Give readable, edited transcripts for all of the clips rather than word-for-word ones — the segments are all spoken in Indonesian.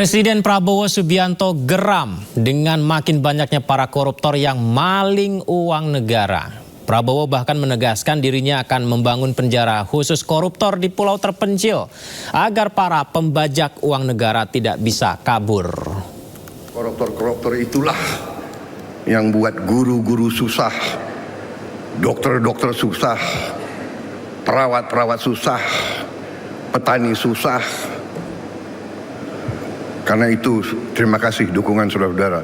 Presiden Prabowo Subianto geram dengan makin banyaknya para koruptor yang maling uang negara. Prabowo bahkan menegaskan dirinya akan membangun penjara khusus koruptor di pulau terpencil agar para pembajak uang negara tidak bisa kabur. Koruptor-koruptor itulah yang buat guru-guru susah, dokter-dokter susah, perawat-perawat susah, petani susah. Karena itu terima kasih dukungan saudara-saudara.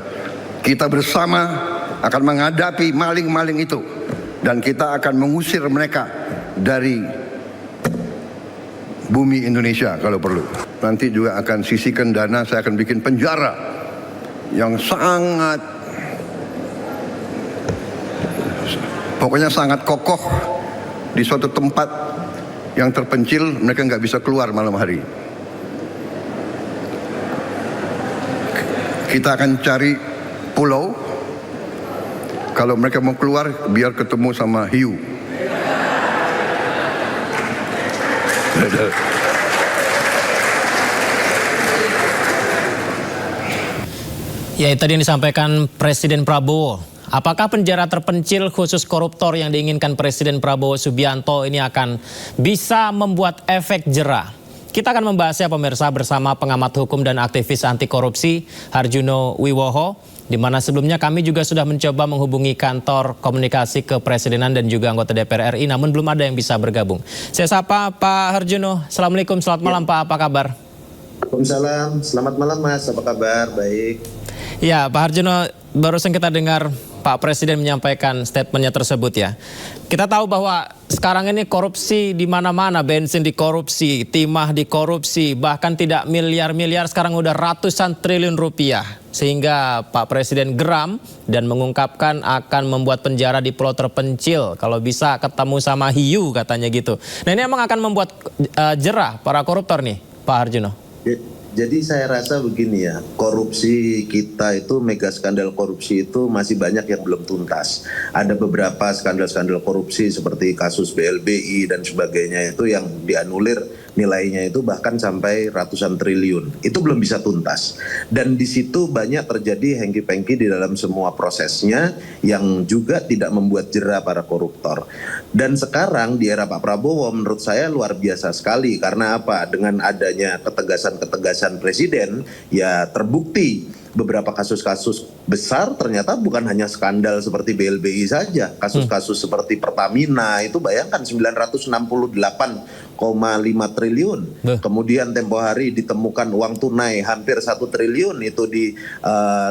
Kita bersama akan menghadapi maling-maling itu. Dan kita akan mengusir mereka dari bumi Indonesia kalau perlu. Nanti juga akan sisihkan dana, saya akan bikin penjara yang pokoknya sangat kokoh di suatu tempat yang terpencil, mereka nggak bisa keluar malam hari. Kita akan cari pulau, kalau mereka mau keluar biar ketemu sama hiu. Ya, itu tadi yang disampaikan Presiden Prabowo. Apakah penjara terpencil khusus koruptor yang diinginkan Presiden Prabowo Subianto ini akan bisa membuat efek jera? Kita akan membahasnya pemirsa bersama pengamat hukum dan aktivis anti korupsi Harjuno Wiwoho, di mana sebelumnya kami juga sudah mencoba menghubungi kantor komunikasi kepresidenan dan juga anggota DPR RI, namun belum ada yang bisa bergabung. Saya sapa Pak Harjuno. Assalamualaikum, selamat malam Pak, apa kabar? Waalaikumsalam, selamat malam Mas, apa kabar? Baik. Ya Pak Harjuno, barusan kita dengar Pak Presiden menyampaikan statementnya tersebut ya. Kita tahu bahwa sekarang ini korupsi di mana-mana, bensin dikorupsi, timah dikorupsi, bahkan tidak miliar-miliar, sekarang udah ratusan triliun rupiah. Sehingga Pak Presiden geram dan mengungkapkan akan membuat penjara di pulau terpencil. Kalau bisa ketemu sama hiu katanya gitu. Nah ini emang akan membuat jerah para koruptor nih Pak Harjuno. Jadi saya rasa begini ya, korupsi kita itu, mega skandal korupsi itu masih banyak yang belum tuntas. Ada beberapa skandal-skandal korupsi seperti kasus BLBI dan sebagainya itu yang dianulir nilainya itu bahkan sampai ratusan triliun. Itu belum bisa tuntas. Dan di situ banyak terjadi hengki-pengki di dalam semua prosesnya yang juga tidak membuat jera para koruptor. Dan sekarang di era Pak Prabowo menurut saya luar biasa sekali. Karena apa? Dengan adanya ketegasan-ketegasan Presiden, ya terbukti beberapa kasus-kasus besar ternyata bukan hanya skandal seperti BLBI saja. Kasus-kasus seperti Pertamina itu bayangkan 968,5 triliun. Kemudian tempo hari ditemukan uang tunai hampir 1 triliun itu di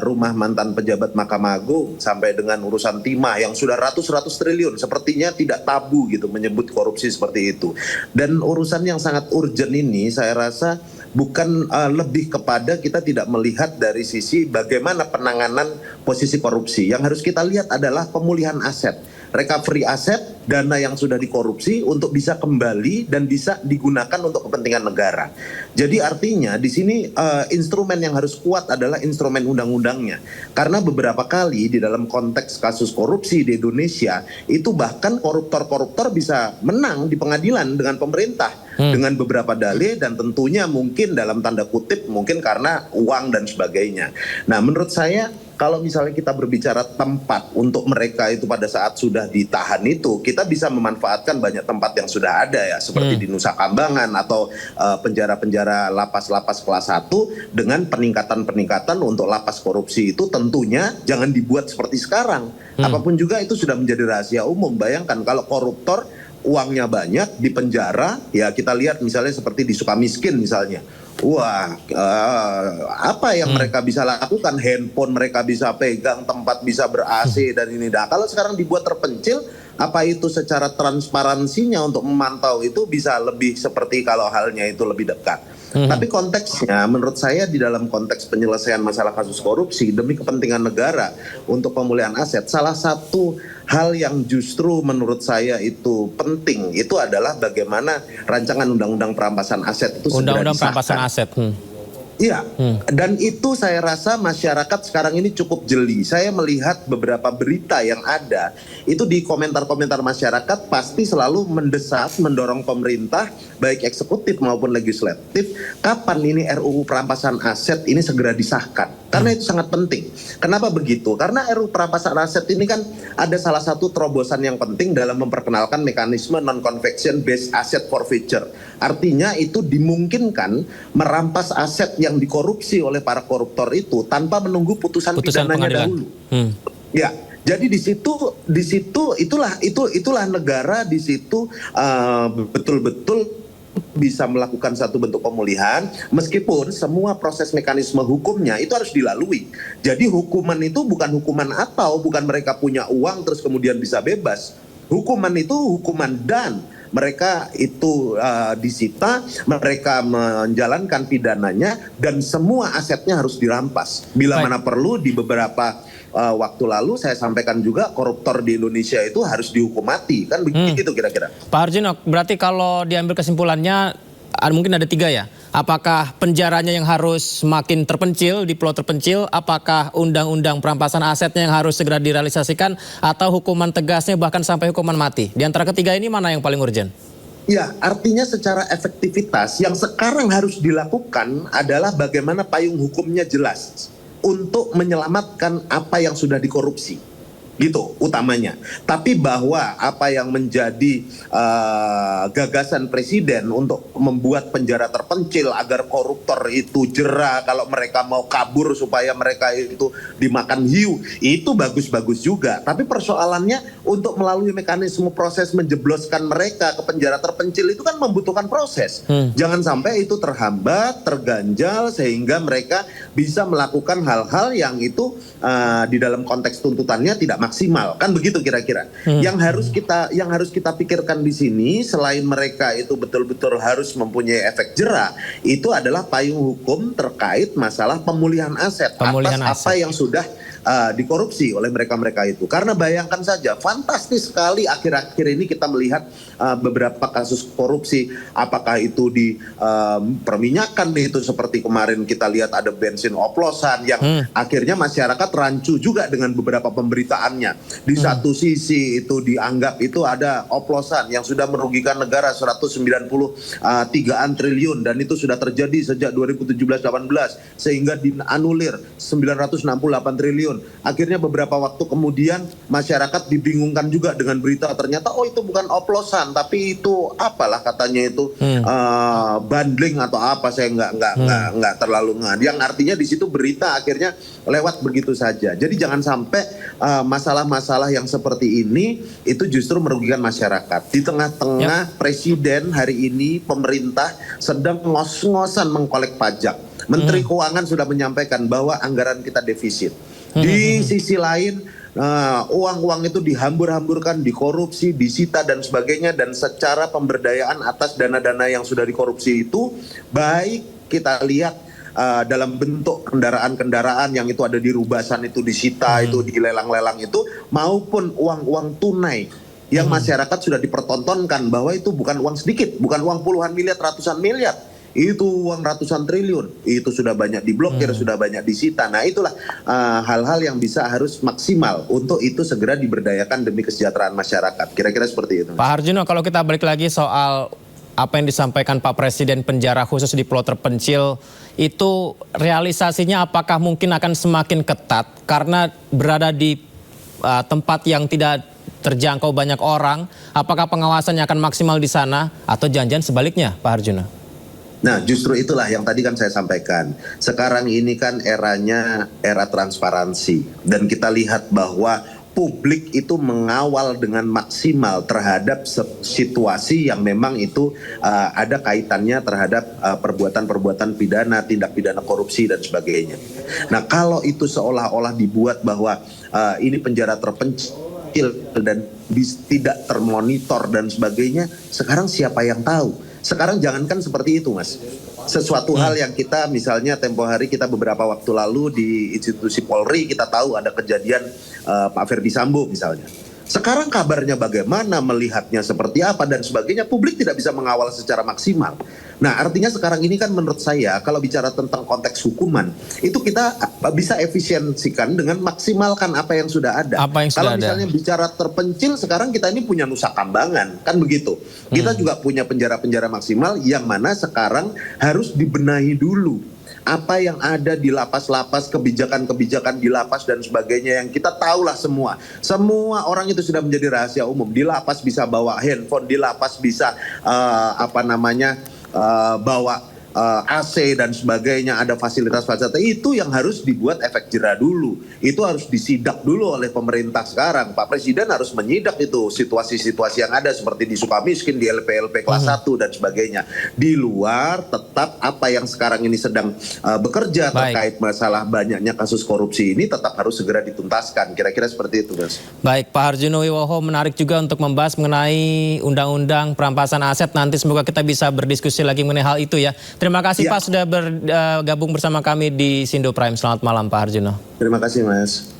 rumah mantan pejabat Mahkamah Agung, sampai dengan urusan timah yang sudah ratus-ratus triliun. Sepertinya tidak tabu gitu menyebut korupsi seperti itu. Dan urusan yang sangat urgent ini saya rasa bukan lebih kepada kita tidak melihat dari sisi bagaimana penanganan posisi korupsi. Yang harus kita lihat adalah pemulihan aset, recovery aset, dana yang sudah dikorupsi untuk bisa kembali dan bisa digunakan untuk kepentingan negara. Jadi artinya di sini instrumen yang harus kuat adalah instrumen undang-undangnya. Karena beberapa kali di dalam konteks kasus korupsi di Indonesia itu bahkan koruptor-koruptor bisa menang di pengadilan dengan pemerintah. Dengan beberapa dalih dan tentunya mungkin dalam tanda kutip mungkin karena uang dan sebagainya. Nah menurut saya kalau misalnya kita berbicara tempat untuk mereka itu pada saat sudah ditahan itu, kita bisa memanfaatkan banyak tempat yang sudah ada ya, seperti di Nusa Kambangan atau penjara-penjara lapas-lapas kelas 1 dengan peningkatan-peningkatan untuk lapas korupsi itu tentunya jangan dibuat seperti sekarang. Apapun juga itu sudah menjadi rahasia umum. Bayangkan kalau koruptor uangnya banyak di penjara, ya kita lihat misalnya seperti di Sukamiskin misalnya. Wah, apa yang mereka bisa lakukan? Handphone mereka bisa pegang, tempat bisa ber-AC dan ini. Nah, kalau sekarang dibuat terpencil, apa itu secara transparansinya untuk memantau itu bisa lebih seperti kalau halnya itu lebih dekat. Tapi konteksnya menurut saya di dalam konteks penyelesaian masalah kasus korupsi demi kepentingan negara untuk pemulihan aset, salah satu hal yang justru menurut saya itu penting itu adalah bagaimana rancangan undang-undang perampasan aset itu segera disahkan. Undang-undang perampasan aset. Iya, dan itu saya rasa masyarakat sekarang ini cukup jeli. Saya melihat beberapa berita yang ada, itu di komentar-komentar masyarakat pasti selalu mendesak, mendorong pemerintah, baik eksekutif maupun legislatif, kapan ini RUU perampasan aset ini segera disahkan. Karena itu sangat penting. Kenapa begitu? Karena RUU perampasan aset ini kan ada salah satu terobosan yang penting dalam memperkenalkan mekanisme non-convection based asset forfeiture. Artinya itu dimungkinkan merampas aset yang dikorupsi oleh para koruptor itu tanpa menunggu putusan pidananya dahulu. Ya, jadi di situ itulah negara di situ betul-betul bisa melakukan satu bentuk pemulihan, meskipun semua proses mekanisme hukumnya itu harus dilalui. Jadi hukuman itu bukan hukuman atau bukan mereka punya uang terus kemudian bisa bebas. Hukuman itu hukuman dan mereka itu disita, mereka menjalankan pidananya, dan semua asetnya harus dirampas. Bila mana perlu, di beberapa waktu lalu saya sampaikan juga koruptor di Indonesia itu harus dihukum mati, kan begitu kira-kira. Pak Harjono, berarti kalau diambil kesimpulannya mungkin ada 3 ya. Apakah penjaranya yang harus semakin terpencil, di pulau terpencil, apakah undang-undang perampasan asetnya yang harus segera direalisasikan, atau hukuman tegasnya bahkan sampai hukuman mati? Di antara ketiga ini mana yang paling urgent? Ya, artinya secara efektivitas yang sekarang harus dilakukan adalah bagaimana payung hukumnya jelas untuk menyelamatkan apa yang sudah dikorupsi. Gitu utamanya. Tapi bahwa apa yang menjadi gagasan presiden untuk membuat penjara terpencil agar koruptor itu jera, kalau mereka mau kabur supaya mereka itu dimakan hiu, itu bagus-bagus juga. Tapi persoalannya untuk melalui mekanisme proses menjebloskan mereka ke penjara terpencil itu kan membutuhkan proses. Jangan sampai itu terhambat, terganjal, sehingga mereka bisa melakukan hal-hal yang itu di dalam konteks tuntutannya tidak maksimal, kan begitu kira-kira. Yang harus kita pikirkan di sini, selain mereka itu betul-betul harus mempunyai efek jera, itu adalah payung hukum terkait masalah pemulihan aset apa yang sudah dikorupsi oleh mereka-mereka itu. Karena bayangkan saja, fantastis sekali akhir-akhir ini kita melihat beberapa kasus korupsi, apakah itu di perminyakan itu, seperti kemarin kita lihat ada bensin oplosan yang akhirnya masyarakat rancu juga dengan beberapa pemberitaannya. Di satu sisi itu dianggap itu ada oplosan yang sudah merugikan negara 193-an triliun, dan itu sudah terjadi sejak 2017-18 sehingga dianulir 968 triliun. Akhirnya beberapa waktu kemudian masyarakat dibingungkan juga dengan berita ternyata itu bukan oplosan tapi itu apalah katanya itu bundling atau apa, saya nggak terlalu yang artinya di situ berita akhirnya lewat begitu saja. Jadi jangan sampai masalah-masalah yang seperti ini itu justru merugikan masyarakat. Di tengah-tengah presiden hari ini, pemerintah sedang ngos-ngosan mengkolek pajak. Menteri Keuangan sudah menyampaikan bahwa anggaran kita defisit. Di sisi lain uang-uang itu dihambur-hamburkan, dikorupsi, disita dan sebagainya, dan secara pemberdayaan atas dana-dana yang sudah dikorupsi itu baik kita lihat dalam bentuk kendaraan-kendaraan yang itu ada di rubasan itu disita, itu di lelang-lelang itu, maupun uang-uang tunai yang masyarakat sudah dipertontonkan bahwa itu bukan uang sedikit, bukan uang puluhan miliar, ratusan miliar. Itu uang ratusan triliun, itu sudah banyak diblokir, sudah banyak disita. Nah itulah hal-hal yang bisa harus maksimal untuk itu segera diberdayakan demi kesejahteraan masyarakat. Kira-kira seperti itu. Pak Harjono, kalau kita balik lagi soal apa yang disampaikan Pak Presiden, penjara khusus di pulau terpencil, itu realisasinya apakah mungkin akan semakin ketat karena berada di tempat yang tidak terjangkau banyak orang? Apakah pengawasannya akan maksimal di sana atau jangan-jangan sebaliknya, Pak Harjono? Nah justru itulah yang tadi kan saya sampaikan. Sekarang ini kan eranya era transparansi. Dan kita lihat bahwa publik itu mengawal dengan maksimal terhadap situasi yang memang itu ada kaitannya terhadap perbuatan-perbuatan pidana, tindak pidana korupsi dan sebagainya. Nah kalau itu seolah-olah dibuat bahwa ini penjara terpencil dan tidak termonitor dan sebagainya, sekarang siapa yang tahu? Sekarang jangankan seperti itu, Mas. Sesuatu hal yang kita misalnya tempo hari kita beberapa waktu lalu di institusi Polri kita tahu ada kejadian Pak Ferdi Sambo misalnya. Sekarang kabarnya bagaimana, melihatnya seperti apa dan sebagainya, publik tidak bisa mengawal secara maksimal. Nah, artinya sekarang ini kan menurut saya kalau bicara tentang konteks hukuman, itu kita bisa efisiensikan dengan maksimalkan apa yang sudah ada. Apa yang sudah kalau misalnya bicara terpencil, sekarang kita ini punya Nusa Kambangan, kan begitu. Kita juga punya penjara-penjara maksimal yang mana sekarang harus dibenahi dulu. Apa yang ada di lapas-lapas, kebijakan-kebijakan di lapas dan sebagainya yang kita tahulah semua. Semua orang itu sudah menjadi rahasia umum. Di lapas bisa bawa handphone, di lapas bisa bawa AC dan sebagainya, ada fasilitas-fasilitas itu yang harus dibuat efek jera dulu. Itu harus disidak dulu oleh pemerintah sekarang. Pak Presiden harus menyidak itu situasi-situasi yang ada seperti di Sukamiskin, di LP-LP kelas 1 dan sebagainya. Di luar tetap apa yang sekarang ini sedang bekerja terkait masalah banyaknya kasus korupsi ini tetap harus segera dituntaskan. Kira-kira seperti itu, Mas. Baik, Pak Harjono Wiwoho, menarik juga untuk membahas mengenai undang-undang perampasan aset. Nanti semoga kita bisa berdiskusi lagi mengenai hal itu ya. Terima kasih Pak sudah bergabung bersama kami di Sindo Prime. Selamat malam Pak Harjono. Terima kasih Mas.